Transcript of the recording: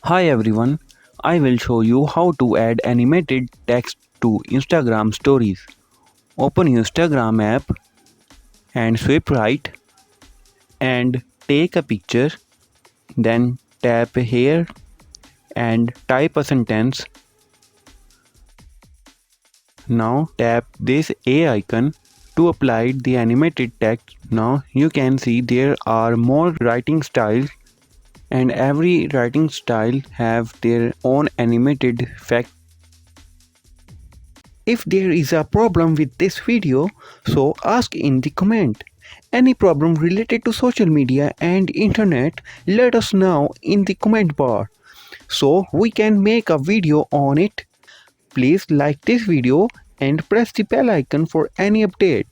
Hi everyone, I will show you how to add animated text to Instagram stories. Open Instagram app and swipe right and take a picture. Then tap here and type a sentence. Now tap this A icon to apply the animated text. Now you can see there are more writing styles and every writing style have their own animated effect. If there is a problem with this video, so ask in the comment. Any problem related to social media and internet, let us know in the comment bar so we can make a video on it. Please like this video and press the bell icon for any update.